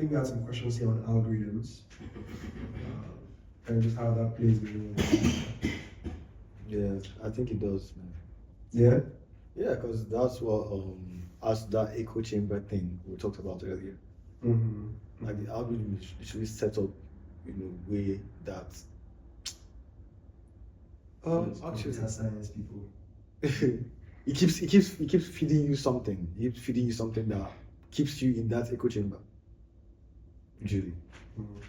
think we had some questions here on algorithms and just how that plays in. Yeah, I think it does, man. Yeah? Yeah, because that's what as that echo chamber thing we talked about earlier. Mm-hmm. Like the algorithm is literally set up in a way that actually Computer science people. it keeps feeding you something. It keeps feeding you something that keeps you in that echo chamber. Usually. Mm-hmm.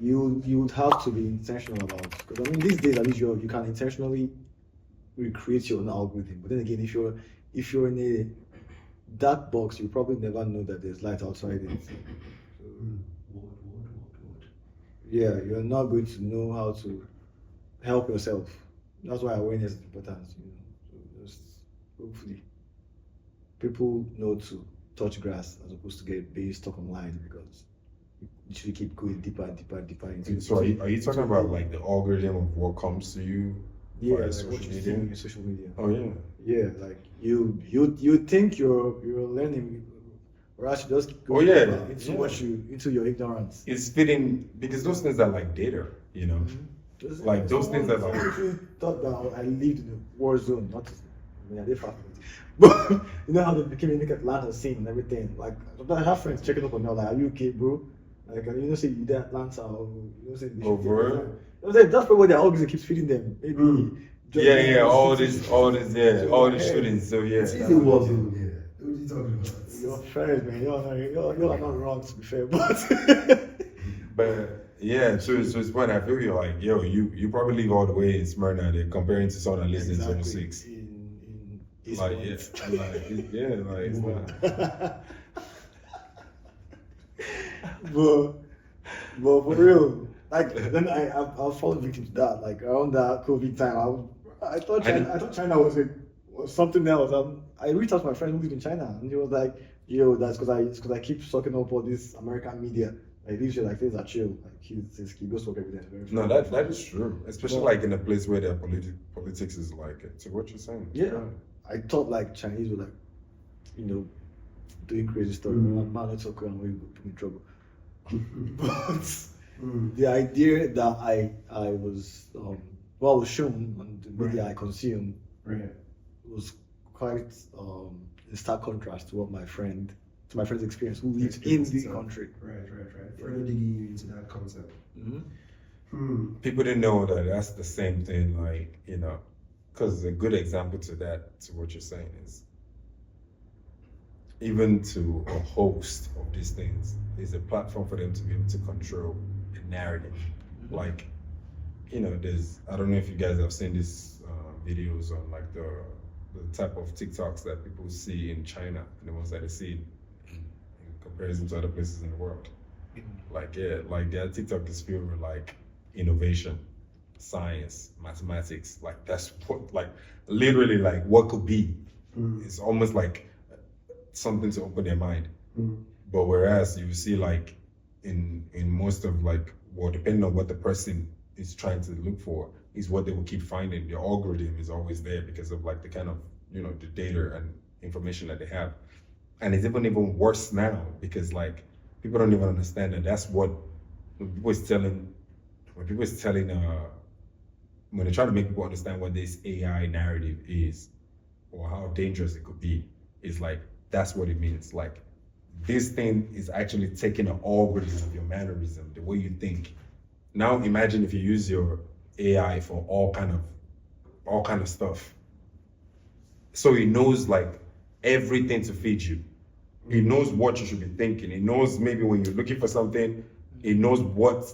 You would have to be intentional about, because I mean these days at least you can intentionally recreate your own algorithm. But then again, if you're in a dark box, you probably never know that there's light outside it. What? Yeah, you're not going to know how to help yourself. That's why awareness is important. So just hopefully people know to touch grass as opposed to being stuck online, because you should keep going deeper and deeper and deeper into. So are you talking about like the algorithm of what comes to you? Yeah, via like social what you media? see on social media. Oh yeah. Yeah, like you think you're learning, or actually just go Oh, yeah, into yeah. into your ignorance. It's fitting because those things are like data, you know. Like those things that I like actually thought that I lived in a war zone, not. I mean, I did far from it. But you know how they became a naked Atlanta scene and everything. Like I have friends checking up on me, like, "Are you okay, bro?" Like, you know, say you did Atlanta, or you know, say they should over. You know, say that's probably what their algorithm keeps feeding them. Maybe. Yeah, all this, all the shootings. So yeah. It's easy war zone, yeah. What are you talking about? Your friends, man, you're not wrong, to be fair, but But yeah, so it's funny. I feel you're like, yo, you probably live all the way in Smyrna there comparing to someone that lives in Zone 6. In East Like Point. it's not. but for real, like then I fallen victim to that. Like around that COVID time, I thought China was something else. I reached out to my friend who lives in China, and he was like, "Yo, that's because I keep sucking up all this American media. Like these like things are chill. Like he goes to work every day." No, that is true. Especially like in a place where their politics is like it. So what you're saying? Yeah, I thought like Chinese were like, you know, doing crazy stuff. Man, let's talk around where you put me in trouble. But the idea that I was was shown on the media I consumed was quite in stark contrast to what my friend's experience, who lives in the country. Right. Further digging into that concept. People didn't know that that's the same thing, like, you know, because a good example to that, to what you're saying, is even to a host of these things is a platform for them to be able to control a narrative. Like, you know, I don't know if you guys have seen these videos on like the type of TikToks that people see in China and the ones that they see in comparison to other places in the world. Like, yeah, like their TikTok is filled with like innovation, science, mathematics. Like that's what, like literally like what could be. It's almost like something to open their mind. But whereas you see like in most of like, well, depending on what the person is trying to look for, is what they will keep finding. The algorithm is always there because of like the kind of, you know, the data and information that they have. And it's even worse now because like people don't even understand that that's what when they're trying to make people understand what this AI narrative is or how dangerous it could be, is like that's what it means. Like this thing is actually taking an algorithm of your mannerism, the way you think. Now imagine if you use your AI for all kind of stuff. So it knows like everything to feed you. It knows what you should be thinking. It knows maybe when you're looking for something, it knows what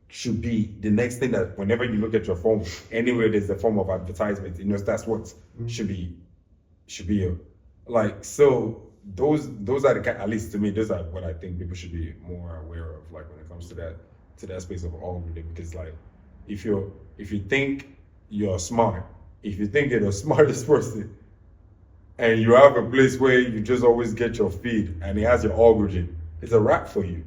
should be the next thing that whenever you look at your phone, anywhere there's a form of advertisement, it knows that's what should be like. So those are the kind, at least to me, those are what I think people should be more aware of, like when it comes to that space of algorithm. Because like if you think you're smart, if you think you're the smartest person, and you have a place where you just always get your feed and it has your algorithm, it's a wrap for you.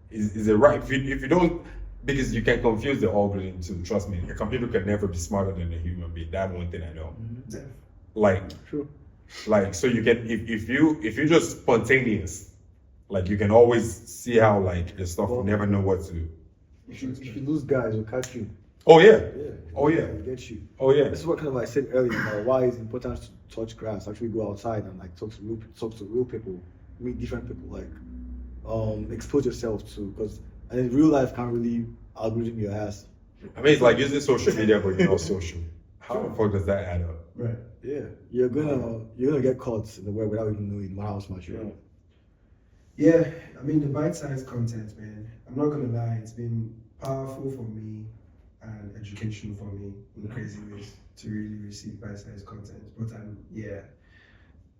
It's a wrap. If you don't, because you can confuse the algorithm too. Trust me, a computer can never be smarter than a human being. That one thing I know. Like, True. Like, so you can, if you're just spontaneous Like you can always see how like the stuff will never know what to. If you lose guys, will catch you. Oh yeah. Yeah. Oh yeah. Will get you. Oh yeah. This is what kind of I said earlier about why it's important to touch grass, actually go outside and like talk to real people, meet different people, like expose yourself to, because and in real life can't really algorithm your ass. I mean, it's like using social media, but you're not social. How the fuck does that add up? Right. Yeah, you're gonna get caught in the web without even knowing no matter how smart you are. Yeah, I mean the bite-sized content, man. I'm not gonna lie, it's been powerful for me and educational for me in crazy ways to really receive bite-sized content. But yeah,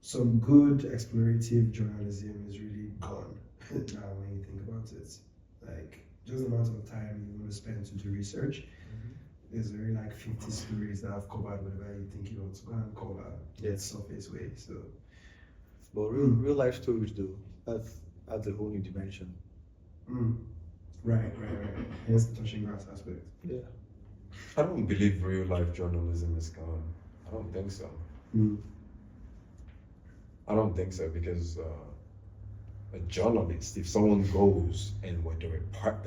some good explorative journalism is really gone now when you think about it. Like just the amount of time you want to spend to do research. There's already like 50 stories that I've covered whatever you think you want to go and cover. Yeah. Surface way. So, But real life stories though, that's a whole new dimension. right. Hence the touching grass aspect. Yeah. I don't believe real life journalism is gone. I don't think so. I don't think so because a journalist, if someone goes and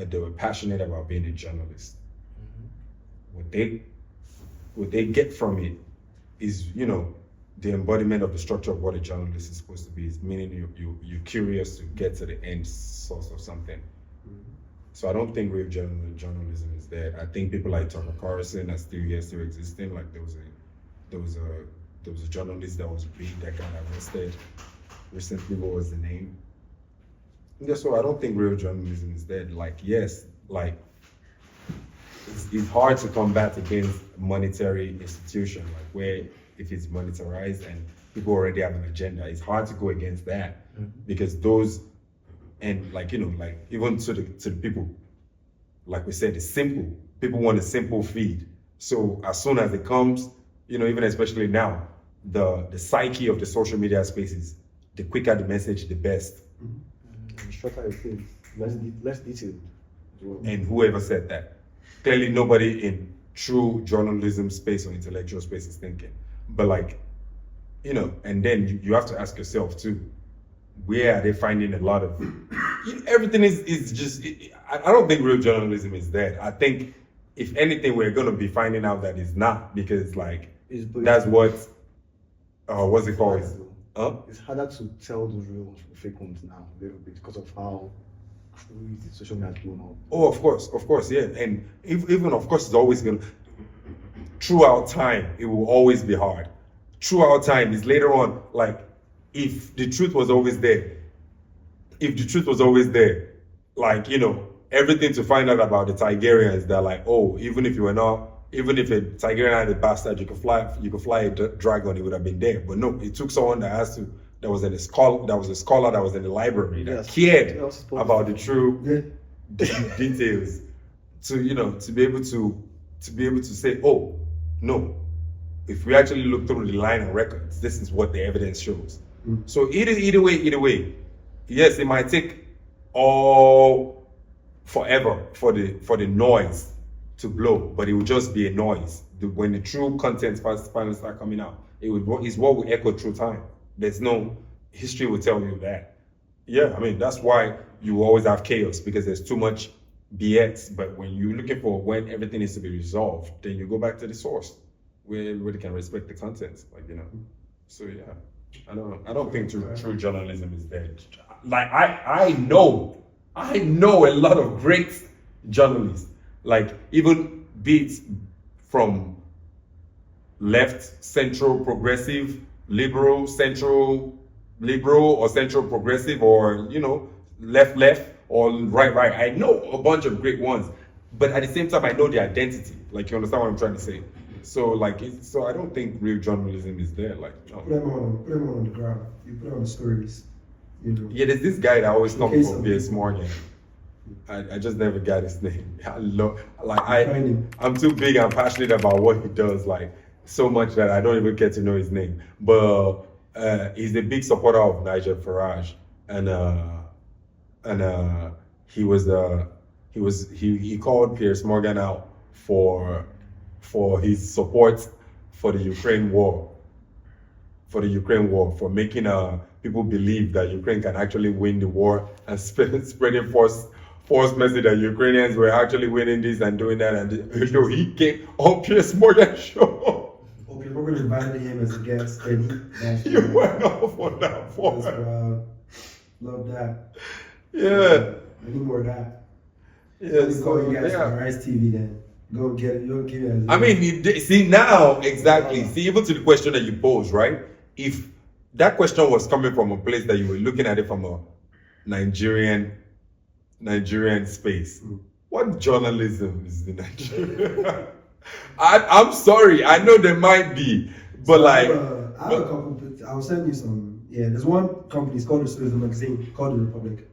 they were passionate about being a journalist, what they get from it is, you know, the embodiment of the structure of what a journalist is supposed to be. Is meaning you're curious to get to the end source of something. So I don't think real journalism is there. I think people like Tucker Carlson are still existing. Like there was a journalist that was big that got arrested recently. What was the name? Yeah, so I don't think real journalism is dead. Like yes, like it's hard to combat against monetary institution, like where if it's monetarized and people already have an agenda, it's hard to go against that because those and like, you know, like even to the people, like we said, it's simple. People want a simple feed. So as soon as it comes, you know, even especially now, the psyche of the social media spaces, the quicker the message, the best. And shorter it is, less detailed. And whoever said that, clearly nobody in true journalism space or intellectual space is thinking. But like, you know, and then you have to ask yourself too, where are they finding a lot of everything is just I don't think real journalism is dead. I think if anything we're going to be finding out that it's not, because like that's what what's it called? It's harder to tell those real ones from fake ones now a little bit because of how crazy social media has blown up. Oh, of course, yeah. And even of course it's always going to, throughout time it will always be hard. Throughout time is later on, like if the truth was always there, like, you know, everything to find out about the Tigerians, they're like, oh, even if a Tigerian had a bastard, you could fly a dragon, it would have been there. But no, it took someone that was a scholar that was in the library that cared about the true details to, you know, to be able to say, oh, no, if we actually look through the line of records, this is what the evidence shows. So either way, yes, it might take all forever for the noise to blow, but it will just be a noise. When the true content finally start coming out, it's what will echo through time. There's no history will tell you that. Yeah, I mean that's why you always have chaos, because there's too much BX. But when you're looking for when everything needs to be resolved, then you go back to the source where everybody can respect the content, like, you know. So yeah. I don't think true journalism is dead. Like I know a lot of great journalists, like even beats from left, central, progressive, liberal, central, liberal, or central progressive, or, you know, left, or right. I know a bunch of great ones, but at the same time I know the identity. Like, you understand what I'm trying to say? So like, so I don't think real journalism is there. Like, no. Put them on the ground. You put on the stories. You know. Yeah, there's this guy that always comes from Piers Morgan. I just never got his name. I'm too big and passionate about what he does, like so much that I don't even get to know his name. But he's a big supporter of Nigel Farage, and he called Piers Morgan out for his support for the Ukraine war, for making people believe that Ukraine can actually win the war and spreading false message that Ukrainians were actually winning this and doing that. And he came on Piers Morgan show. Okay, we're going to invite him as a guest. And He went off on that one. That's wild. Love that. Yeah. I need more of that. Yeah. Let's call you guys yeah. for Rice TV then. Go get it. You'll give it. I mean, see now, exactly. See, even to the question that you posed, right? If that question was coming from a place that you were looking at it from a Nigerian space, what journalism is the Nigerian? I'm sorry, I know there might be, but So like, I have a couple. I'll send you some. Yeah, there's one company. It's called there's a magazine called The Republic.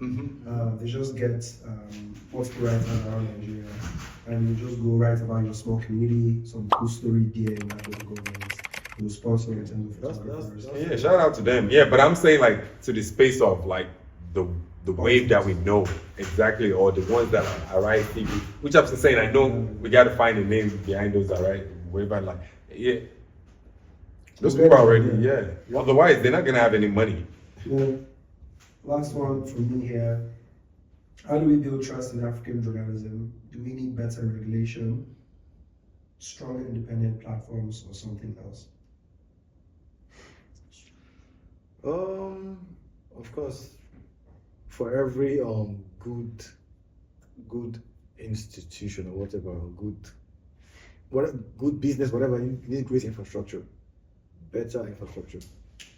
They just get what's the right around Nigeria, and you just go write about your small community, some cool story there in that local government. You sponsor it and photographers. yeah, shout out to them. Yeah, but I'm saying like to the space of like the wave that we know exactly, or the ones that are right TV, which I'm just saying I know we got to find a name behind those that right wave and like yeah. Those people are already, yeah. Otherwise, they're not gonna have any money. Yeah. Last one from me here. How do we build trust in African journalism? Do we need better regulation, strong independent platforms, or something else? Of course, for every good institution or whatever, good business, whatever, you need great infrastructure, better infrastructure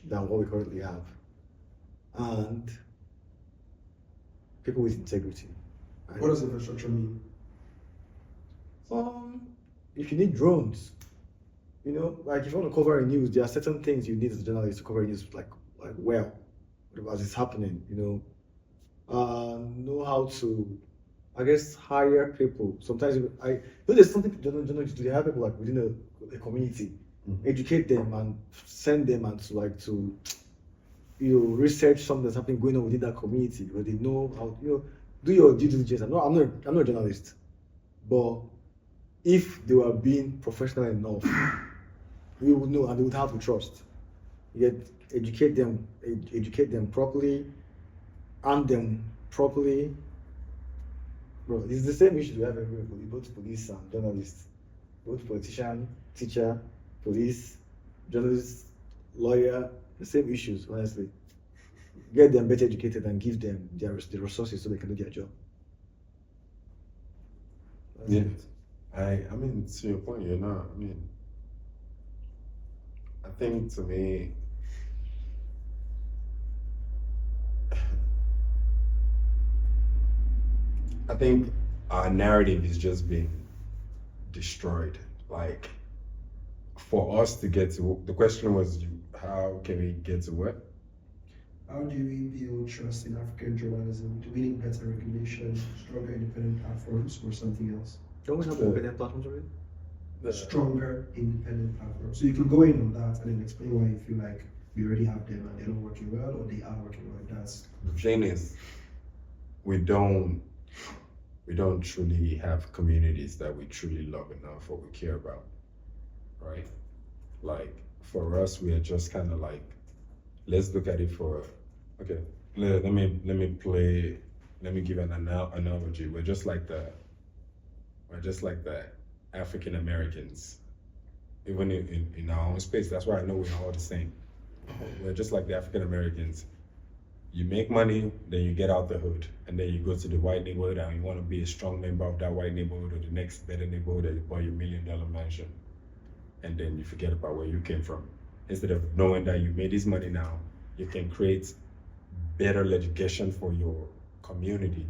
than what we currently have, and people with integrity. What does infrastructure mean? If you need drones, like if you want to cover a news, there are certain things you need as a journalist to cover news like well, as it's happening, know how to, I guess, hire people. Sometimes there's something journalists do. They have people like within a community, educate them and send them and to research something that's happening going on within that community, where they know how do your due diligence. I'm not a journalist, but if they were being professional enough, we would know and they would have to trust. Yet educate them properly, arm them properly. Bro, it's the same issue we have everywhere, both police and journalists, both politician, teacher, police, journalist, lawyer, the same issues, honestly. Get them better educated and give them the resources so they can do their job. That's Yeah. it. I mean, to your point, I think to me, I think our narrative is just being destroyed. Like, for us to get to, the question was, how can we get to what? How do we build trust in African journalism? Do we need better regulation, stronger independent platforms, or something else? Don't we have independent platforms already? Stronger independent platforms. So you can go in on that and then explain why you feel like we already have them and they're not working well, or they are working well. That's The thing is, we don't truly have communities that we truly love enough or we care about, right? Like, for us, we are just kind of like, let's look at it for, okay, let me give an analogy. We're just like the African Americans, even in our own space. That's why I know we're all the same. We're just like the African Americans. You make money, then you get out the hood, and then you go to the white neighborhood and you want to be a strong member of that white neighborhood or the next better neighborhood that you buy your $1 million mansion. And then you forget about where you came from. Instead of knowing that you made this money now, you can create better education for your community.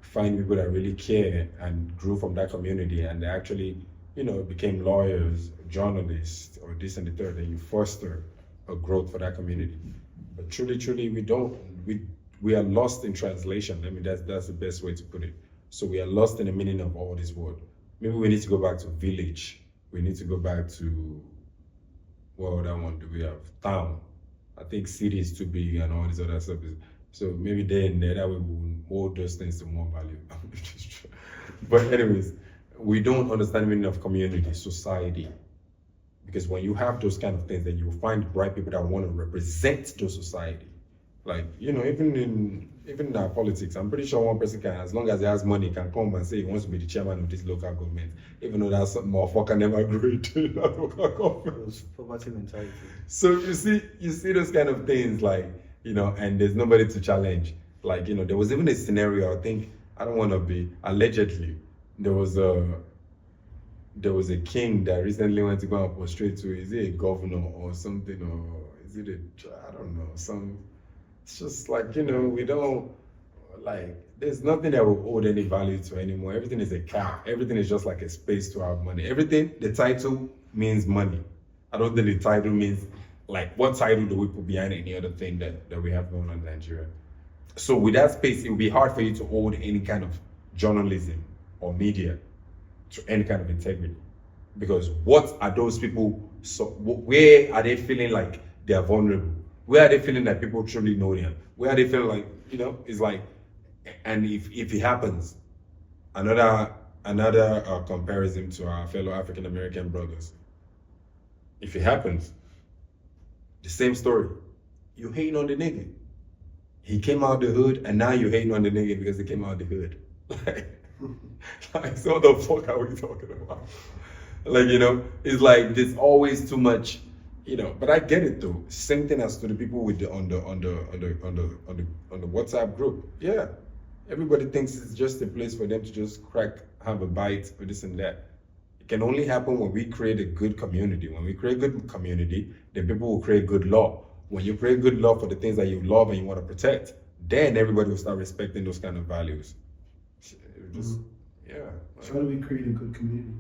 Find people that really care and grew from that community and they actually, became lawyers, journalists, or this and the third, and you foster a growth for that community. But truly, we are lost in translation. I mean, that's the best way to put it. So we are lost in the meaning of all this word. Maybe we need to go back to village. We need to go back to, what other one do we have? Town. I think city is too big and all this other stuff. So maybe that way we will mold those things to more value. But anyways, we don't understand the meaning of community, society. Because when you have those kind of things, then you will find bright people that want to represent those society. Like, even in our politics, I'm pretty sure one person can, as long as he has money, can come and say he wants to be the chairman of this local government, even though that motherfucker never grew to that local government. It was poverty mentality. So you see those kind of things, like, and there's nobody to challenge. Like, there was even a scenario, I think, I don't want to be, allegedly, there was a king that recently went to go and prostrate to, is it a governor or something, or is it I don't know, it's just like, we don't, like, there's nothing that will hold any value to anymore. Everything is a cap. Everything is just like a space to have money. Everything, the title means money. I don't think the title means, like, what title do we put behind any other thing that we have going on in Nigeria? So with that space, it will be hard for you to hold any kind of journalism or media to any kind of integrity. Because what are those people, where are they feeling like they are vulnerable? Where are they feeling that people truly know them? Where are they feeling like, it's like, and if it happens, another comparison to our fellow African American brothers. If it happens, the same story. You hating on the nigga. He came out the hood, and now you're hating on the nigga because he came out the hood. Like, so what the fuck are we talking about? Like, it's like there's always too much, But I get it though. Same thing as to the people with on the WhatsApp group. Yeah, everybody thinks it's just a place for them to just have a bite or this and that. It can only happen when we create a good community. When we create a good community, then people will create good law. When you create good law for the things that you love and you want to protect, then everybody will start respecting those kind of values. Yeah. So how do we create a good community?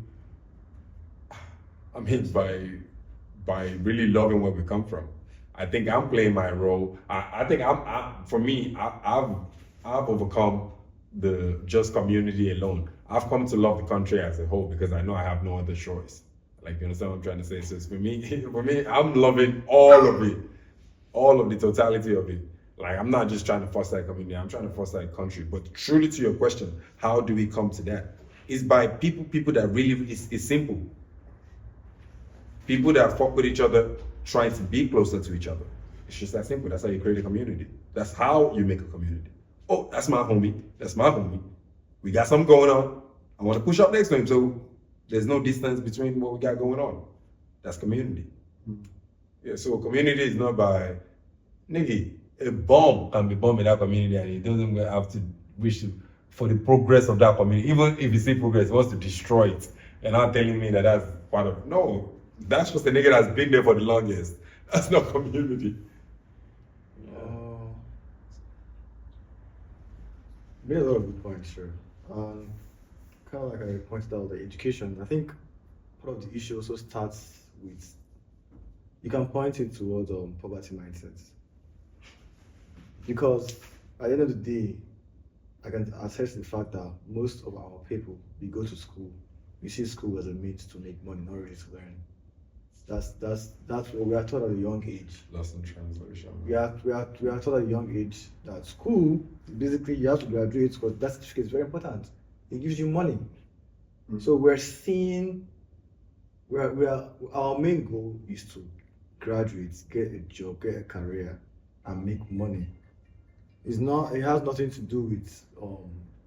I mean, by really loving where we come from. I think I'm playing my role. I think I've overcome the just community alone. I've come to love the country as a whole because I know I have no other choice. Like, you understand what I'm trying to say? So for me, I'm loving all of it, all of the totality of it. Like, I'm not just trying to foster a community, I'm trying to foster a country. But truly to your question, how do we come to that? It's by people that really, it's simple. People that fuck with each other, trying to be closer to each other. It's just that simple. That's how you create a community. That's how you make a community. Oh, that's my homie. That's my homie. We got something going on. I want to push up next to him, so there's no distance between what we got going on. That's community. Yeah, so community is not by, nigga, a bomb can be bombed in that community and it doesn't have to wish for the progress of that community. Even if you see progress, it wants to destroy it. And not telling me that that's part of, no, that's just the nigga that's been there for the longest. That's not community. Made a lot of good points, sure. Kind of like I pointed out, the education. I think part of the issue also starts with, you can point it towards poverty mindsets. Because at the end of the day, I can attest to the fact that most of our people, we go to school, we see school as a means to make money, not really to learn. That's what we are taught at a young age. Lost in translation. We are taught at a young age that school, basically you have to graduate because that certificate is very important. It gives you money. So we're seeing, our main goal is to graduate, get a job, get a career, and make money. It has nothing to do with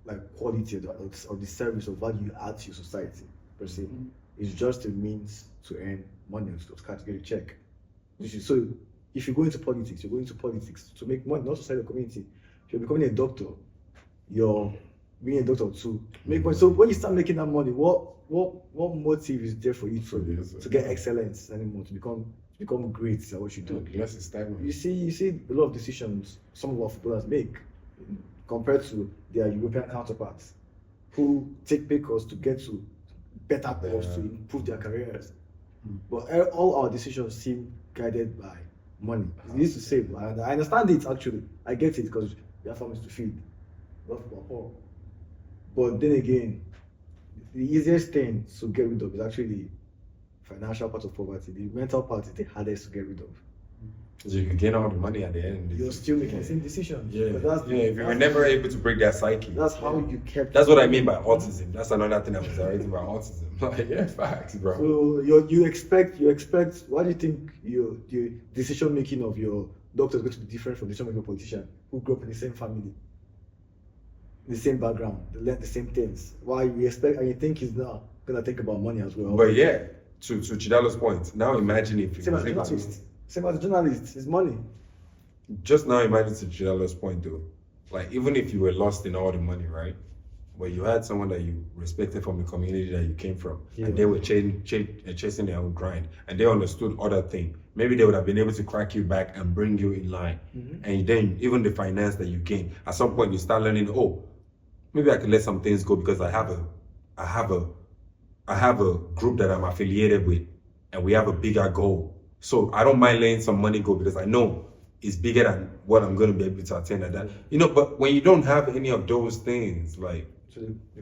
like quality of the service or value you add to your society per se. It's just a means to earn money, to get a check. So if you go into politics, you're going into politics to make money, not to serve your community. If you're becoming a doctor, you're being a doctor to make money. So when you start making that money, what motive is there for you to get excellence anymore, to become great at what you do? Less is stagnant. You see a lot of decisions some of our footballers make compared to their European counterparts who take pay cuts to get to better posts to improve their careers. But all our decisions seem guided by money. It needs to save. And I understand it actually. I get it because we have families to feed. But then again, the easiest thing to get rid of is actually the financial part of poverty. The mental part is the hardest to get rid of. So you can gain all the money at the end. You're still making the same decisions. Yeah, if you were never able to break that psyche. That's how you kept. That's what I mean by autism. That's another thing I was writing about autism. Like, yeah, facts, bro. So you expect. Why do you think your decision making of your doctor is going to be different from decision making politician who grew up in the same family, the same background, they learn the same things. Why you expect and you think he's not gonna think about money as well? But yeah, to Chidalo's point, now imagine if Same as a journalist. Same as a journalist, it's money. Just now imagine to Chidalo's point though, like even if you were lost in all the money, right? But you had someone that you respected from the community that you came from, and they were chasing their own grind, and they understood other things. Maybe they would have been able to crack you back and bring you in line. And then even the finance that you gain, at some point you start learning, oh, maybe I can let some things go because I have a group that I'm affiliated with, and we have a bigger goal. So I don't mind letting some money go because I know it's bigger than what I'm going to be able to attain at that. You know, but when you don't have any of those things, like, So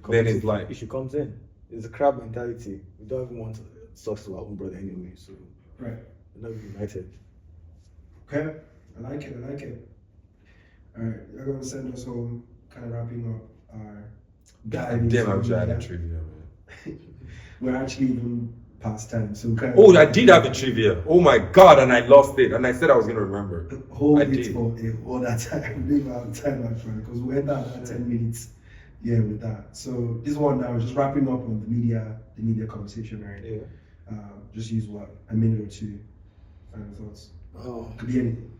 then it's like issue comes in. It's a crab mentality. We don't even want sucks to our own brother anyway, so Right. we're not united. Okay. I like it. All right. You're gonna send us home, kind of wrapping up our dive. damn, I'm into trying to media. trivia, man. We're actually even past time, so kind of. Oh, I did have a trivia. Oh my god, and I lost it. And I said I was gonna remember. Hold I it did. for all that time. We didn't have time actually because we went down at 10 minutes. Yeah, with that. So this one now is just wrapping up on the media conversation, right? Yeah. Just use what a minute or two. Final thoughts. Oh, Could be anything.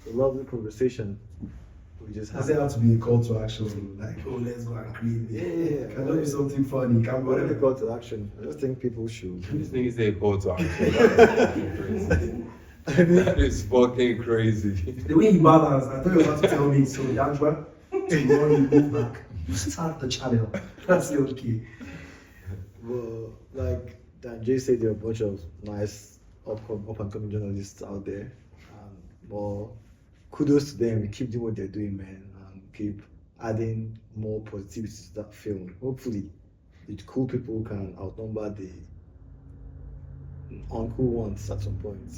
a lovely conversation. We just Does had. it have to be a call to action? Like, oh, let's go and create it. Yeah. Can do something funny. Can Whatever whatever. call to action. I just think people should. This thing is a call to action. That is fucking crazy. The way you balance, I thought you were about to tell me, so Yajwa, tomorrow you move back, you start the channel. That's okay. Well, like Dan Jay said, there are a bunch of nice up and coming journalists out there. Well, kudos to them. Keep doing what they're doing, man, and keep adding more positivity to that film. Hopefully, the cool people can outnumber the uncool ones at some point.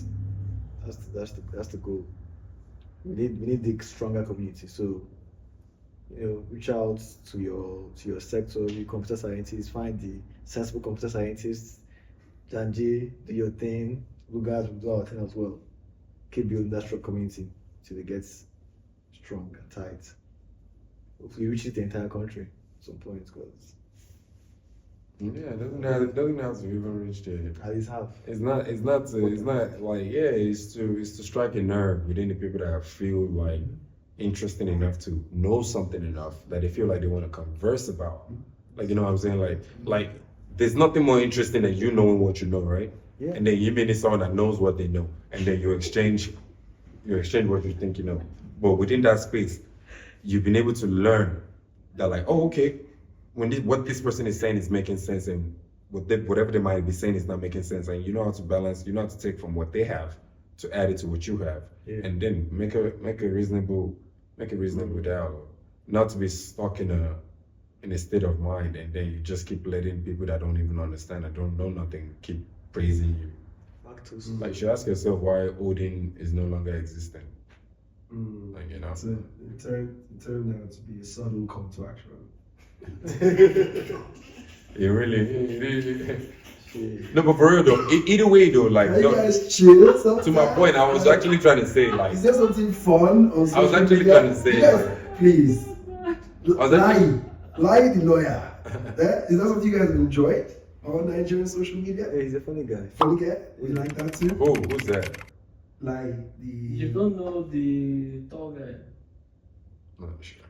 That's the goal. We need the stronger community. So, reach out to your sector, you computer scientists, find the sensible computer scientists. Janji, do your thing. Lugards will do our thing as well. Keep building that strong community till it gets strong and tight. Hopefully, reach the entire country at some point, because Yeah, it doesn't have to even reach there. at least half. It's not like, yeah, it's to strike a nerve within the people that feel like interested enough to know something enough that they feel like they want to converse about. Like, you know what I'm saying? Like there's nothing more interesting than you knowing what you know, right? Yeah. And then you meet someone that knows what they know, and then you exchange what you think you know. But within that space, you've been able to learn that, like, oh, okay, what this person is saying is making sense, and whatever they might be saying is not making sense, and you know how to balance, you know how to take from what they have to add it to what you have, and then make a reasonable dialogue, not to be stuck in a state of mind, and then you just keep letting people that don't even understand and don't know nothing keep praising you. Like, you should ask yourself why Odin is no longer existing. Like, you know. So it turned out to be a subtle call to action. It really. No, but for real though, either way though, like, Are you guys chill? to my point, I was actually trying to say, like, Is there something fun on social actually media? trying to say, You guys, like, please. was actually- Lie the lawyer. Is that something you guys enjoyed on Nigerian social media? Yeah, he's a funny guy. Funny guy? You like that too? oh, who's that? Like the. You don't know the tall guy. Not sure.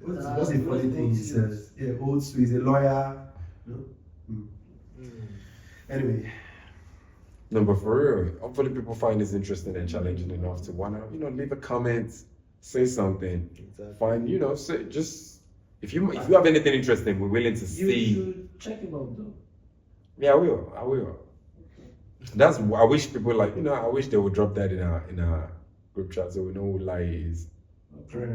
What's the funny thing he says? Yeah, old school. He's a lawyer. No? Anyway. No, but for real, hopefully people find this interesting and challenging enough to wanna, leave a comment, say something, Exactly. find, say just if you have anything interesting, we're willing to You see. should check him out though. Yeah, I will. That's I wish people I wish they would drop that in our group chat so we know who Lai is. Right.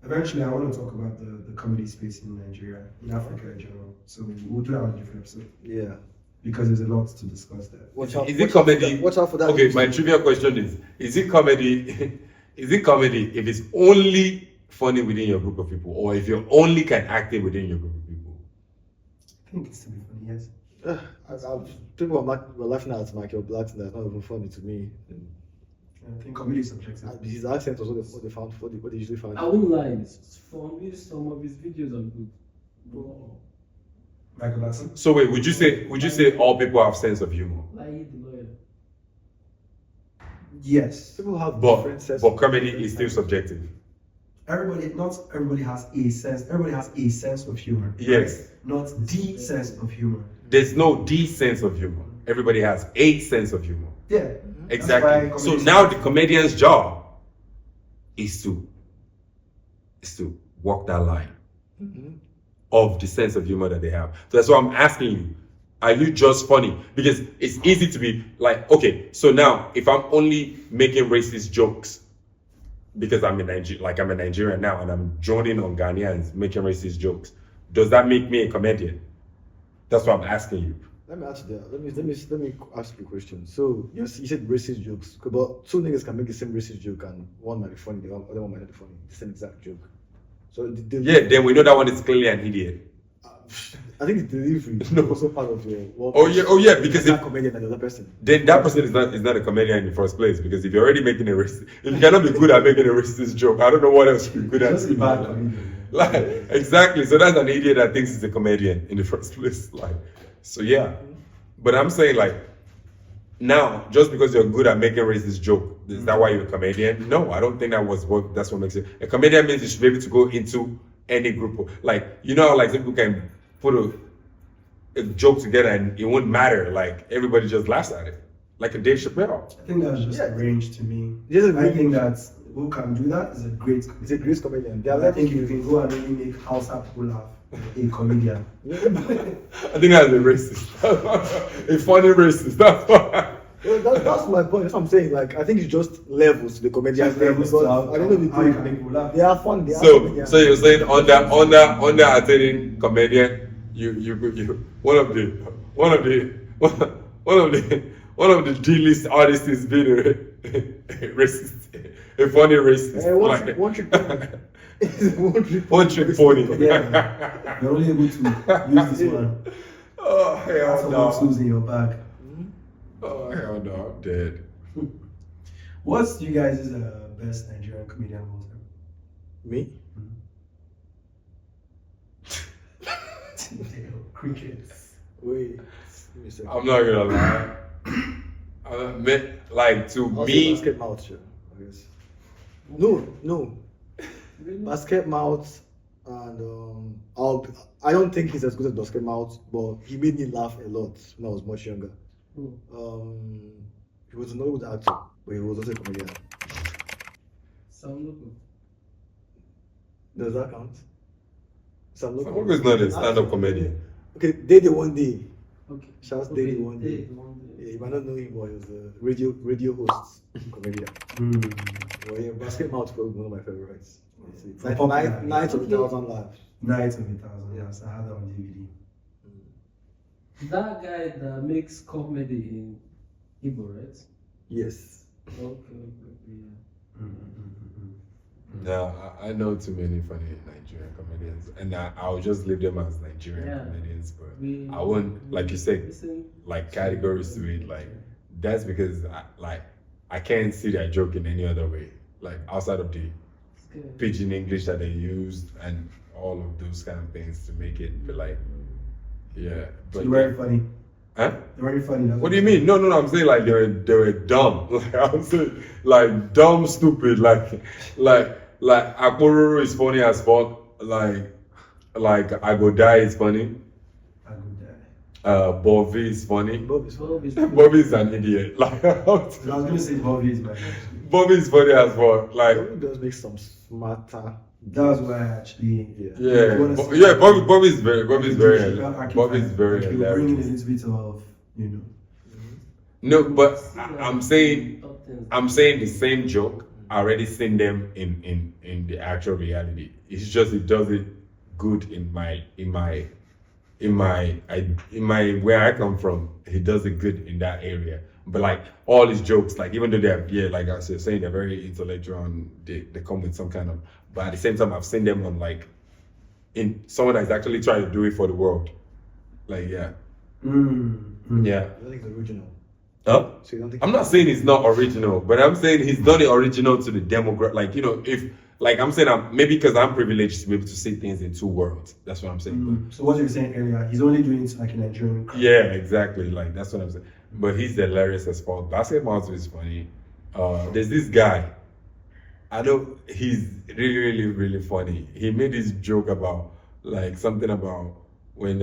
Eventually, I want to talk about the comedy space in Nigeria, in Africa in general. So we'll do that on a different episode Yeah. because there's a lot to discuss there. Watch out. Is it watch out for comedy? that- Watch out for that. Okay, my trivia question is it comedy? Is it comedy if it's only funny within your group of people, or if you only can act it within your group of people? I think it's to be funny, yes. People are laughing at Michael Blackson. That's not even funny to me. I think comedy is subjective. His accent was what they found, what they usually found. I won't lie. For me, some of his videos are good. But Michael Jackson. So wait, would you say all people have sense of humor? like the lawyer. Yes. People have different sets. But comedy is still subjective. Not everybody has a sense. Everybody has a sense of humor. Yes. Not the sense of humor. There's no the sense of humor. Everybody has a sense of humor. Yeah. Exactly. So now the comedian's job is to walk that line of the sense of humor that they have. So that's why I'm asking you, are you just funny? Because it's easy to be like, okay, so now if I'm only making racist jokes because I'm a Nigerian now and I'm joining on Ghanaians making racist jokes, does that make me a comedian? That's what I'm asking you. Let me ask you that. Let me ask you a question. So you said racist jokes, but two niggas can make the same racist joke and one might be funny, the other one might not be funny. The same exact joke. So Yeah, then we know that one is clearly an idiot. I think the delivery is also part of your work. Oh yeah, because that comedian and the other person. then that person is not a comedian in the first place, because if you're already making a racist, if you cannot be good at making a racist joke, I don't know what else you're good at. Just a bad comedian. Like, exactly. So that's an idiot that thinks he's a comedian in the first place. Like, so yeah. But I'm saying, like, now, just because you're good at making racist joke, is that why you're a comedian? No, I don't think that's what makes it. A comedian means you should be able to go into any group. Like, you know how like some people can put a joke together and it won't matter. Like, everybody just laughs at it. Like a Dave Chappelle. I think that's just a range to me. Just a I range. think that who can do that is a great comedian. It's a great comedian. But I think you can go and really make Hausa people laugh. A comedian. I think that's a racist. A funny racist. That's why. Well, that's my point. That's what I'm saying. Like, I think it's just levels to the comedian's level. Levels Because to how- I don't know if how you can make people laugh. they are fun. They are So comedians. you're saying under attaining comedian, you one of the D-list artists is being a racist, a funny racist. Like- One trick pony. One trick pony. Yeah. You're only able to use this one. Oh That's hell what tools no! in your bag. Oh hell no! I'm dead. What's you guys' best Nigerian comedian of all time? Me? Crickets. Wait. Give me a second. I'm not gonna lie. Like to I'll say me, basket mouth, sure, I guess. No. Really? Basket mouth and I don't think he's as good as basket mouth, but he made me laugh a lot when I was much younger. Who? He was an Hollywood actor, but he was also a comedian. Sam Loco. Does that count? Sam Loco. Sam Loco is not a stand-up comedian. Okay, Day One Day. Okay. Shouts Day One Day. Day One Day. Yeah, you might not know him, but he was a radio host, comedian. Well, yeah, basket mouth is probably one of my favorites. It's like Popular. Night of a Thousand Lives. Night of 1,000. Yes, I had that on DVD. That guy that makes comedy in Igbo, right? Yes. Okay, yeah. No, I know too many funny Nigerian comedians, and I'll just leave them as Nigerian Yeah. comedians. But I won't, like you said, like categories to it. Like that's because I can't see that joke in any other way, like outside of the pidgin English that they used and all of those kind of things to make it. But like, yeah. So But they're very funny. huh? They're very funny. That's What do you mean? No. I'm saying like they were dumb. Like I'm saying like dumb, stupid. Like Akpororo is funny as fuck. Like I Go Die is funny. I go die. Bobby is funny. Bob is funny. Bobby is an idiot. Like I was gonna say Bobby is my name. Bobby is funny as fuck. Like Bob does make some smarter. That's why I actually. yeah, You wanna see- Bobby's very Bobby's very Archetype. hilarious. You're bringing a little bit of, No, but I'm saying the same joke. I already seen them in the actual reality. It's just it does it good in my where I come from. He does it good in that area. But like all his jokes, like even though they're like I was saying, they're very intellectual and they come with some kind of. But at the same time, I've seen them on like in someone that's actually trying to do it for the world. Like yeah. Mm. Yeah. I think it's original. So you don't think I'm not saying he's not original, but I'm saying he's not original to the demographic. Like, if, like, I'm saying maybe because I'm privileged to be able to see things in two worlds. That's what I'm saying. So what you were saying earlier, he's only doing it like a Nigerian crowd. Yeah, exactly. Like, that's what I'm saying. But he's hilarious as fuck. Basketball is funny. There's this guy. He's really, really, really funny. He made this joke about, like, something about when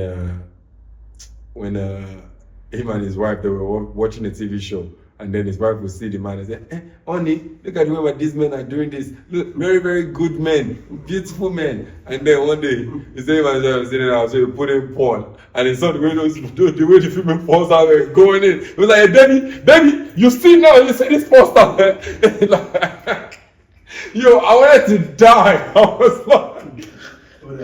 him and his wife, they were watching a TV show, and then his wife would see the man and say, honey, look at the way these men are doing this. Look, very, very good men, beautiful men. And then one day, he said, man, was sitting out, so he put in porn, and he saw the way the female porns are going in. He was like, hey, baby, you see now, you see this poster. Like, yo, I wanted to die. I was like, What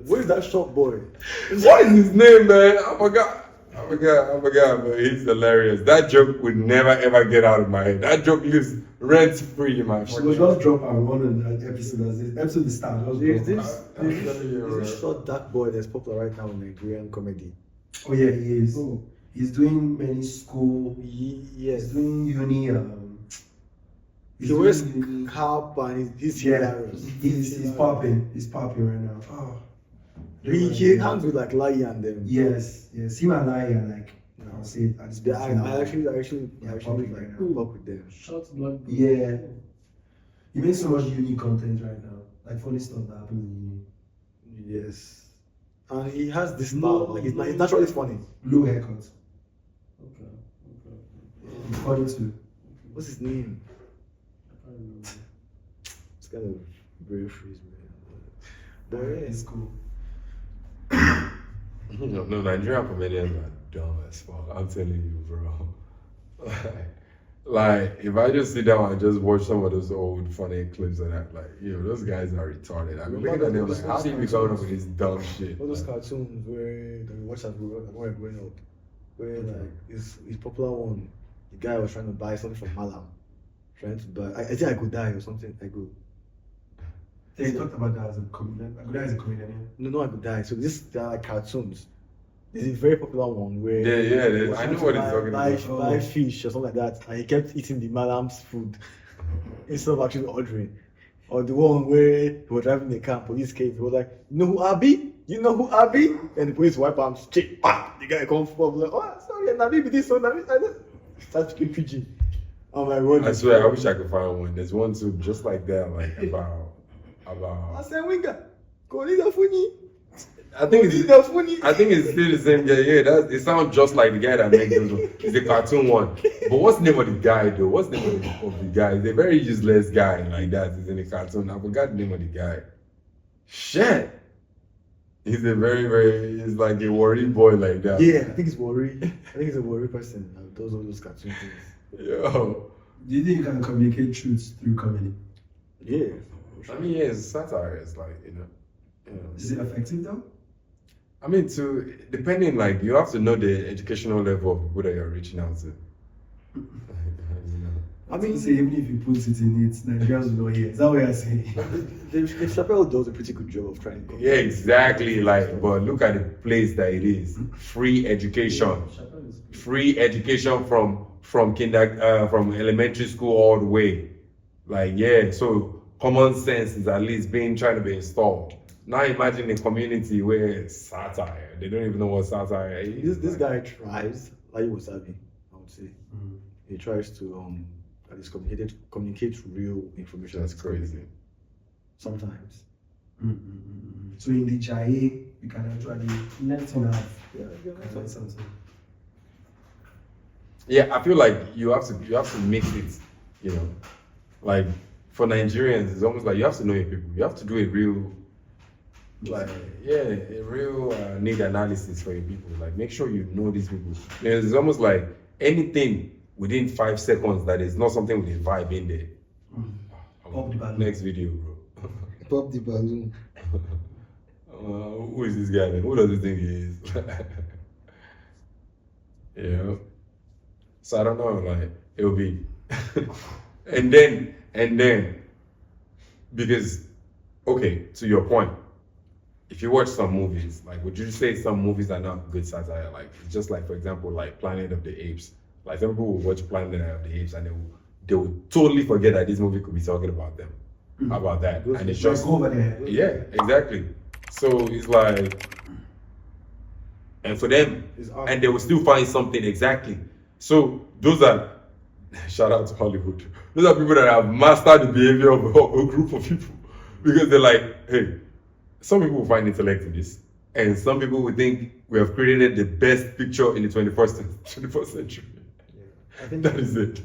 where's that short boy? what is his name, man? I forgot, but he's hilarious. That joke would never ever get out of my head. That joke lives rent free in my She will just drop our one on that episode as this episode is start. There's this short dark boy that's popular right now in Nigerian comedy. Oh yeah, he is. He's doing many school. Yes. He's doing uni. He wears cap and he's hilarious. He's popping. He's popping right now. Oh. He hangs with like Lai and them. Yes. Him and I are like, I'll say it at this point. I actually Public like right now. fuck with them. Short black. Yeah. He makes so much unique content right now. Like funny stuff that happens in uni. Yes. And he has this style. Like he's naturally funny. Low haircut. Okay. He's funny too. What's his name? I can't remember. It's kind of very freeze, man. But yeah, It's cool. No, Nigerian comedians are dumb as fuck. I'm telling you, bro. Like, if I just sit down and just watch some of those old funny clips of that, like, those guys are retarded. I mean, look at them, like, how do you be coming up with this dumb shit? all those cartoons where we watched as we were growing up, where like his popular one, the guy was trying to buy something from Malam, trying to buy. I think I could die or something. I go. They talked about that as a comedian. Aguda is a comedian. No, I could die. So there are like cartoons. There's a very popular one where I know what he's talking about. buy fish or something like that, and he kept eating the Malam's food instead of actually ordering. Or the one where he was driving the car, police came, he was like, you know who Abi? You know who Abi? And the police wipe arm straight, the guy comes forward, like, oh, sorry, Nabi, this one, Nabi, start speaking Fiji. Oh my God. I swear, I wish I could find one. There's one too, just like that, like about. I said, Winga, Kolida Funi. I think it's still the same guy. Yeah, it sounds just like the guy that makes those. It's a cartoon one. But what's the name of the guy though? What's the name of the guy? He's a very useless guy like that. He's in a cartoon. I forgot the name of the guy. Shit. He's a he's like a worry boy like that. Yeah, I think it's worry. I think it's a worry person that does all those cartoon things. Yo. Do you think you can communicate truths through comedy? Yeah. I mean, yeah, it's satire. It's like, Is it effective though? I mean, depending, like, you have to know the educational level of people that you're reaching out to. I mean, say even if you put it in it, Nigerians will not hear. Is that what you're saying? Dave Chappelle does a pretty good job of trying to. Yeah, exactly. Like, but look at the place that it is. Free education. Free education from from elementary school all the way. Like, yeah, so common sense is at least trying to be installed. Now imagine a community where it's satire. They don't even know what satire is. This guy tries, like Wasabi, I would say. He tries to at least communicate real information. That's crazy. Sometimes. So in the Jaye, you can actually learn something. Yeah, Something. Yeah, I feel like you have to mix it, Like for Nigerians, it's almost like you have to know your people. You have to do a real need analysis for your people. Like make sure you know these people. It's almost like anything within 5 seconds that is not something with a vibe in there. Pop the balloon. Next video, bro. Pop the balloon. Who is this guy, man? Who does he think he is? Yeah. So I don't know, like it'll be and then because okay, to your point, if you watch some movies, like would you say some movies are not good satire? Like just like for example, like Planet of the Apes Like some people will watch Planet of the Apes and they will totally forget that this movie could be talking about them. How about that? And it's just over there. yeah, exactly. So it's like, and for them, It's art. and they will still find something exactly. So those are shout out to Hollywood. Those are people that have mastered the behavior of a group of people because they're like, hey, some people will find intellect in this, and some people will think we have created the best picture in the 21st century. I think That is it.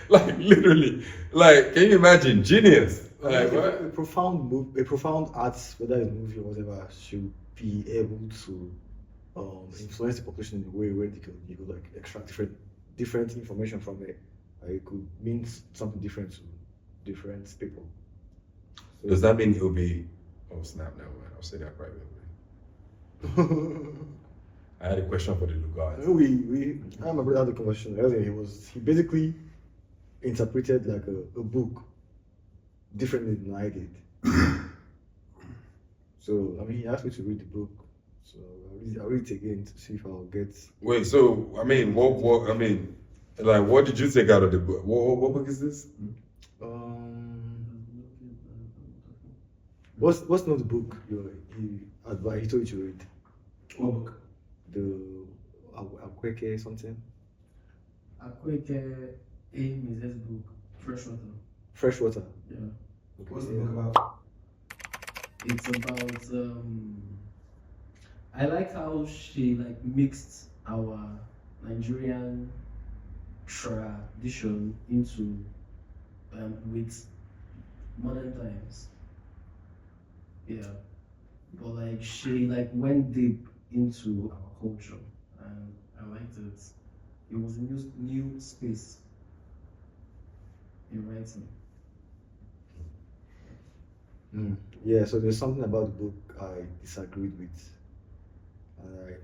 Like literally, like can you imagine genius? Like what? a profound art, whether it's a movie or whatever, should be able to influence the population in a way where you could like extract different information from it. It could mean something different to different people. So, Does that mean it will be? Oh snap! Never mind. I'll say that privately. I had a question for the Lugards. I remember had the conversation earlier. He basically interpreted like a book differently than I did. So I mean, he asked me to read the book. So I'll read it again to see if I'll get. Wait, so I mean, what? I mean, like, what did you take out of the book? What book is this? What's not the book he told you to read? What book? The Akweke something. Akweke aim is this book, Freshwater. Freshwater. Yeah. What's the book about? It's about I like how she like mixed our Nigerian tradition into with modern times. Yeah. But like she like went deep into our culture and I liked it. It was a new space in writing. Yeah, so there's something about the book I disagreed with.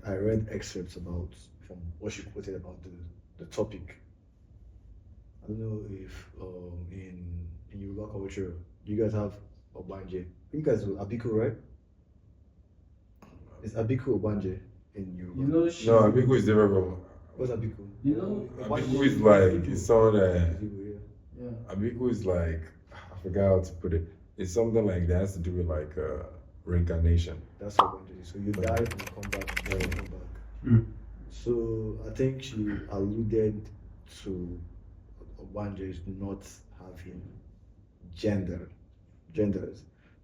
I read excerpts from what she quoted about the topic. I don't know if in Yoruba culture you guys have Obanje. You guys know Abiku, right? It's Abiku Obanje in Yoruba. You know she No, Abiku is different from. What's Abiku? you know Abiku is like it's someone that. yeah. Abiku is like I forgot how to put it. It's something like that has to do with like reincarnation. That's what Obanje is. So you die and you come back and you come back. Mm. So I think she alluded to Obanje not having genders,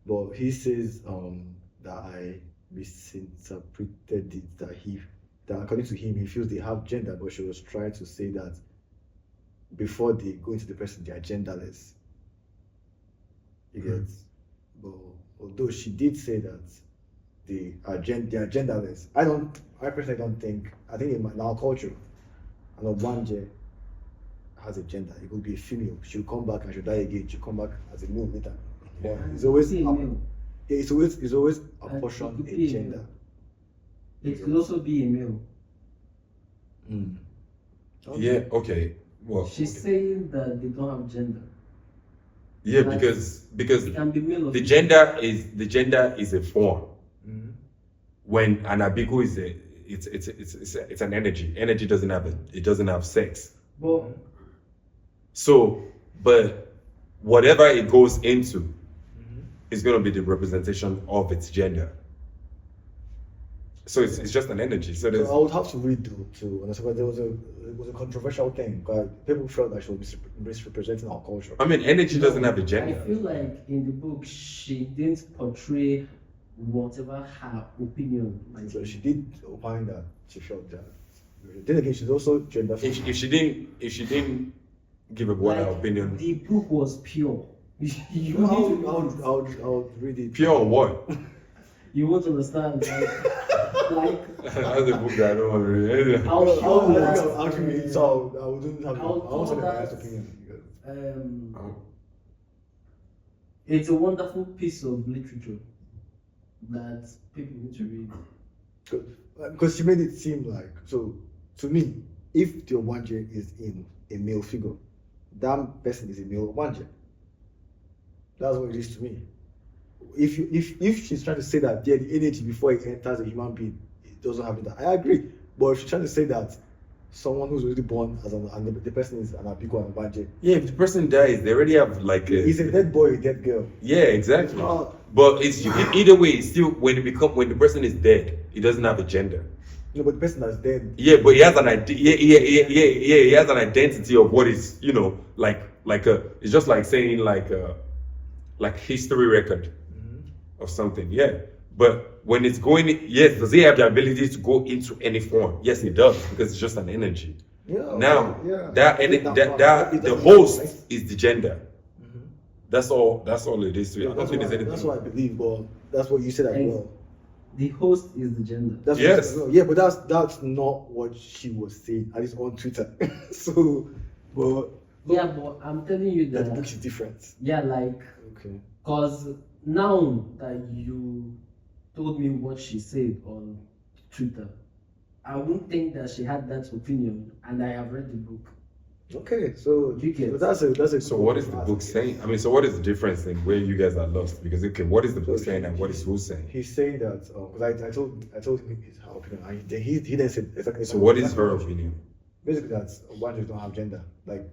but he says that I misinterpreted it. That according to him, he feels they have gender, but she was trying to say that before they go into the person, they are genderless. You get, but although she did say that they are genderless, I personally don't think. I think in our culture, an Obanje has a gender. It could be a female. She'll come back and she'll die again. She'll come back as a male later. But it's always Female. it's always And it apportioned could a be a gender. It could also be a male. Yeah. Okay. Well. She's saying that they don't have gender. Yeah, Like, because It can be male or the female. gender is a form. Mhm. When an Abiku is it's an energy. Energy doesn't have sex. But So, but whatever it goes into is going to be the representation of its gender. So it's just an energy. So there's So I would have to read to understand. But it was a controversial thing because people felt that she was misrepresenting our culture. I mean, energy doesn't have a I gender. feel like in the book she didn't portray whatever her opinion might So be. she did opine that she felt that. Then again, she's also gender. If she didn't give a broader Like, opinion, the book was pure. You need to I would read it. pure or what? You won't understand. Like That's a book that I don't want to read. how pure that, Actually, so I wouldn't have. I How won't have a that- biased opinion. it's a wonderful piece of literature that people need to read. Because she made it seem like, so to me, if the Obanje is in a male figure, that person is a male Obanje. That's what it is to me. If she's trying to say that the energy before it enters a human being, it doesn't have that, I agree. But if she's trying to say that someone who's already born as and the person is an Abiku and Obanje. Yeah, if the person dies, they already have like a. He's a dead boy, a dead girl. Yeah, exactly. Oh. But it's either way. It's still when the person is dead, it doesn't have a gender. No, but the person that's dead. Yeah, but he has an he has an identity of what is like a. It's just like saying like history record of something. Yeah, but when it's going, yes, does he have the ability to go into any form? Yes, it does because it's just an energy. Yeah. Now yeah. that the host is the gender. That's all it is to it. I don't think there's anything. That's what I believe, but that's what you said as well. The host is the gender. That's what Yes. you said as well. Yeah, but that's not what she was saying, at least on Twitter. So, but Yeah, but I'm telling you that that. book is different. Yeah, like, Okay. cause now that you told me what she said on Twitter, I wouldn't think that she had that opinion, and I have read the book. Okay, so You get- that's a. So what is the book saying? I mean, so what is the difference in where you guys are lost? Because okay, what is the book saying and what is who saying? He's saying that because I told him his her opinion, and he then said exactly. So what is her opinion? Basically, that Obanjos don't have gender, like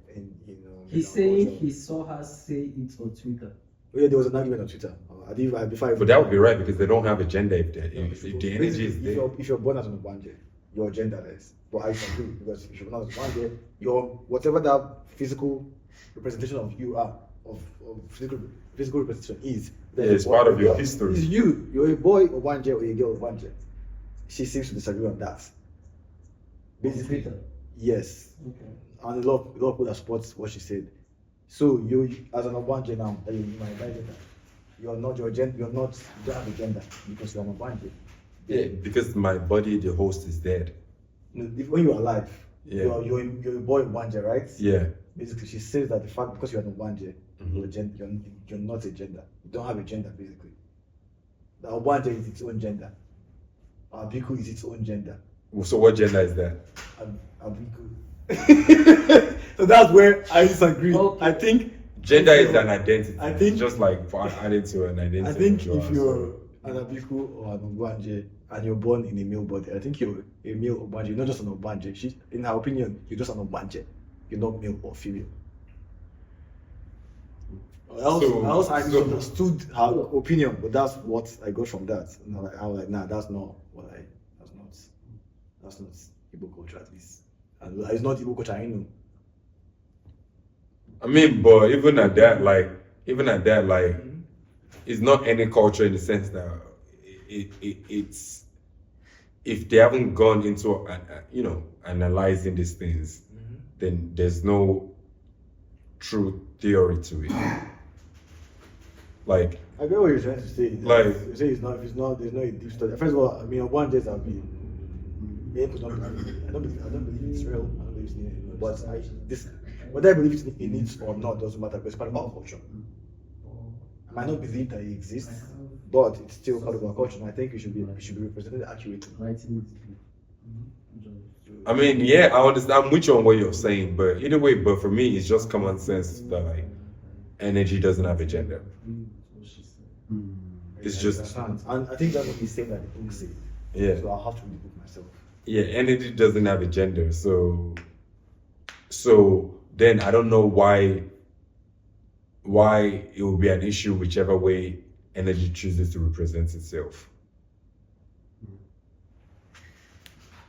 He's our saying culture. he saw her say it on Twitter. Oh, yeah, there was an argument on Twitter. I didn't before. But that would be right because they don't have a gender if the energy is Basically, there. if you're born as an Obanje, you're genderless. But I can agree because if you're not as Obanje, you're whatever that physical representation of you are, of physical representation is. Yeah, it's part of your history. It's you. You're a boy Obanje or a girl Obanje. She seems to disagree on that. Basically, Twitter. yes. Okay. And a lot of people that support what she said. So you, as an Obanje now, that you might gender, you're not your gender. You're not. You don't have a gender because you're an Obanje. Yeah, because my body, the host is dead. When you're alive, Yeah. you're a boy Obanje, right? Yeah. Basically, she says that the fact because you're an Obanje, Mhm. you're not a gender. You don't have a gender, basically. The Obanje is its own gender. Abiku is its own gender. So what gender is that? Abiku. So that's where I disagree. Okay. I think Gender is an identity. I think- It's just like added to an identity. I think as well, if you're an Abiku or an Obanje and you're born in a male body, I think you're a male Obanje. You're not just an Obanje. In her opinion, you're just an Obanje. You're not male or female. I also understood her opinion, but that's what I got from that. And I was like, nah, that's not Igbo culture, at least. And it's not Igbo culture, I know. I mean, but even at that, it's not any culture in the sense that it's if they haven't gone into analyzing these things, then there's no true theory to it. Like, I get what you're trying to say. Like- You say there's no a deep study. First of all, I mean, one days have been. I don't believe it's real. I don't believe it's needed. But whether I believe in it or not doesn't matter because it's part of our culture. I might not believe that it exists, but it's still part of our culture, and I think it should be represented accurately. Writing I mean, yeah, I understand. I'm with you on what you're saying, but either way, but for me, it's just common sense that like energy doesn't have a gender. It's just And I think that's what he's saying that the book say. yeah. So I'll have to read the book myself. Yeah, energy doesn't have a gender, so then I don't know why it will be an issue whichever way energy chooses to represent itself.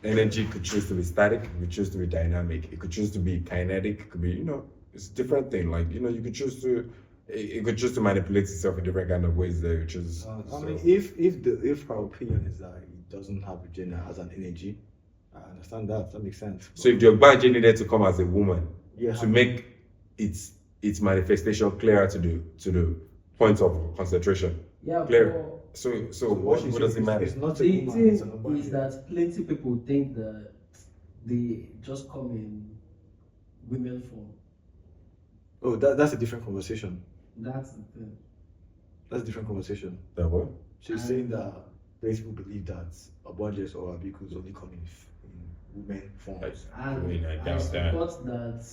Energy could choose to be static, it could choose to be dynamic, it could choose to be kinetic, it could be, it's a different thing. Like, you could choose to it could choose to manipulate itself in different kind of ways that it chooses. I mean, if her opinion is that it doesn't have a gender as an energy, I understand that. That makes sense. So if the Ogbaje needed to come as a woman Yeah. to make its manifestation clearer to the point of concentration, Yeah, clear. but So what does it matter? It's not a the woman. It's an thing Obanje. is that plenty people think that they just come in women form. Oh, that's a different conversation. That's the thing. That's a different conversation. That what? She's saying that many people believe that Obanjes or Abikus only come in women forms. And mean, I I doubt that. support that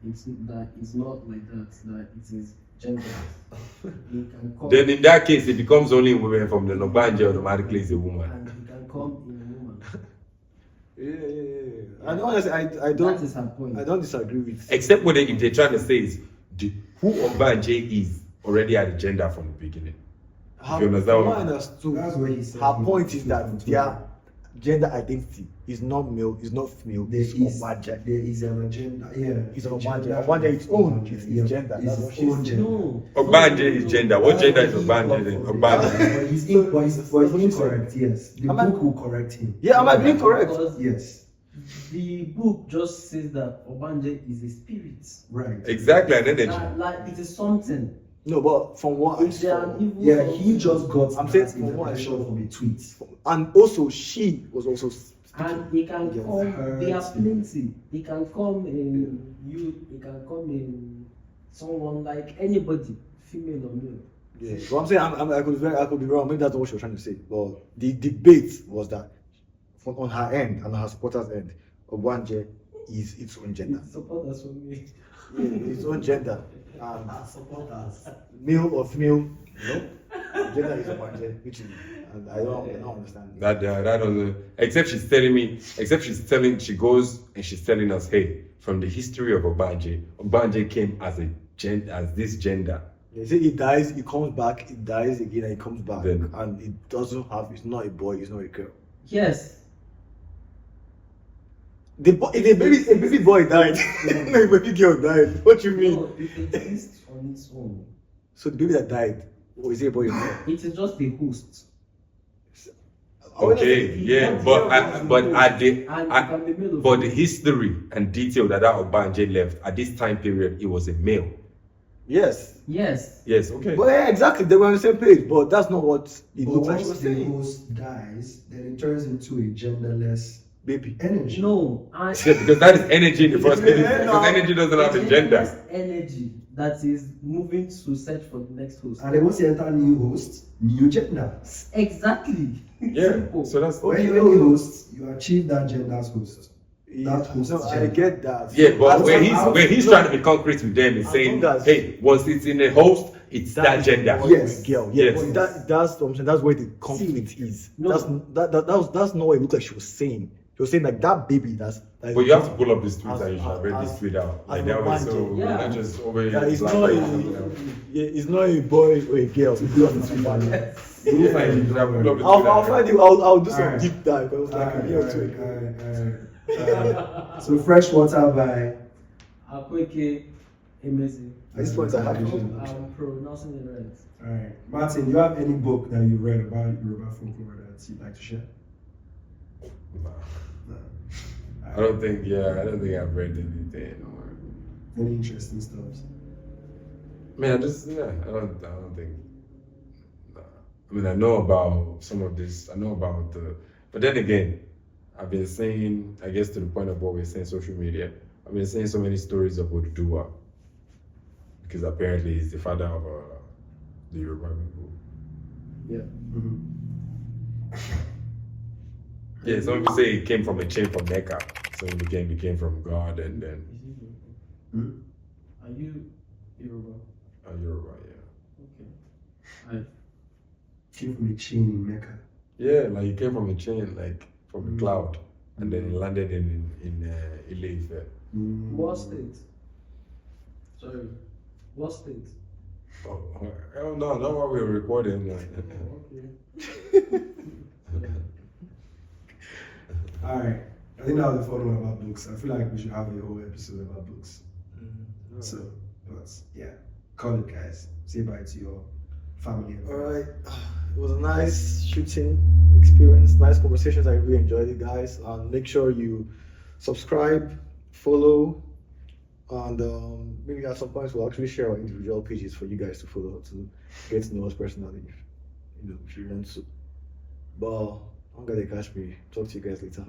it's not like that. That it is gender. It can come Then in that case, it becomes only women from the Ogbaje automatically is a woman. and it can come in a woman. Yeah. And honestly, I That is her point. don't disagree with. Except what if they're trying to say is who Obanje is already had a gender from the beginning. Her, You understand from what- what I understood, That's what he said. her point is that their gender identity is not male, is not female, There it's is Obanje. there is an agenda. Yeah, It's a Obanje. gender Obanje for its own, Obanje, it's yeah, gender. it's That's what its she own said. gender. No. Obanje is gender. What That's gender what is he Obanje got then? from Obanje. But he's incorrect. Yes, the Am I- book will correct him. Yeah, am I being correct? Because Yes, the book just says that Obanje is a spirit. right. Exactly, an energy. Like it is something. No, but from what I It's an saw, evil. Yeah, he just got I'm that saying from what I information saw. from a tweet. and also she was also And he can Yes. come. There are plenty. He can come in you. He can come in someone like anybody, female or male. yeah. But I'm saying I could be wrong. Maybe that's not what she was trying to say. But the debate was that from on her end and on her supporters' end, Obanje is its own gender. Supporters for me. Yeah, its own gender. And Supporters. male or female, no, gender is Obanje, which is, and I don't understand. That doesn't. Except she's telling. She goes and she's telling us, hey, from the history of Obanje came as this gender. They say it dies, it comes back, it dies again, and it comes back, Then- and it doesn't have. It's not a boy, it's not a girl. Yes. The boy, if a baby boy died, no, a baby girl died. What you mean? No, it exists on its own. So the baby that died, or is it a boy or girl? It is just the host. Okay, yeah, but at the And at- it can be male or but the female. history and detail that Obanje left at this time period, it was a male. Yes. Yes. Yes, okay. But yeah, exactly, they were on the same page, but that's not what it But looks like she once was the saying. host dies, then it turns into a genderless Baby. energy. No. And Yeah, because that is energy in the first place. Yeah, Because no. energy doesn't have a it's gender. just energy that is moving to search for the next host. And then once you enter new host, new gender. Exactly. Yeah. Simple. So that's When you're any host, you achieve that gender's host. Yeah, That host no, is I gender. get that. yeah, but As where he's no, trying to be concrete with them is As saying, long as- hey, once it's in a host, it's that is gender. boy Yes. or girl. Yeah, Yes. but that's what I'm saying. That's where the conflict is. No. That's not what it looked like she was saying. She was saying like that baby that But you have to pull up this tweet As- and you should have read as- this tweet out. as Like that way, so Obanje. we're Yeah. not just over that here. it's black not and- it's not a boy or a girl. It's just a female. You will find it. You have to pull up the I'll tweet find out. it. I'll do some Alright. deep dive because like a year or two ago. Alright. So fresh water by Akweke Emezi. At this point, I have to. I'm pronouncing it right. Alright. Martin, do you have any book that you read about Yoruba folklore that you'd like to share? Nah. No. I don't think I've read anything. Any interesting stuff? Man, I don't think. Nah. I mean, I know about some of this. I know about but then again, I've been saying, I guess to the point of what we're saying, social media. I've been saying so many stories of Oduduwa because apparently he's the father of the Yoruba people. Yeah. Yeah, some people say he came from a chain from Mecca, so he became from God, and then Hmm? Are you Yoruba? Yoruba. Yeah. Okay. Came from a chain in Mecca. Yeah, like he came from a chain, like from a cloud, and then he landed in Ile-Ife. What state? Sorry. What state? Oh, hell no, not while we were recording. Okay. Alright. I think that was the fun one about books. I feel like we should have a whole episode about books. So, but yeah. Call it, guys. Say bye to your family. and All friends. right, it was a nice shooting experience, nice conversations. I really enjoyed it, guys. And make sure you subscribe, follow, and maybe at some point we'll actually share our individual pages for you guys to follow to get to know us personally, if you want to. But I'm gonna catch me. Talk to you guys later.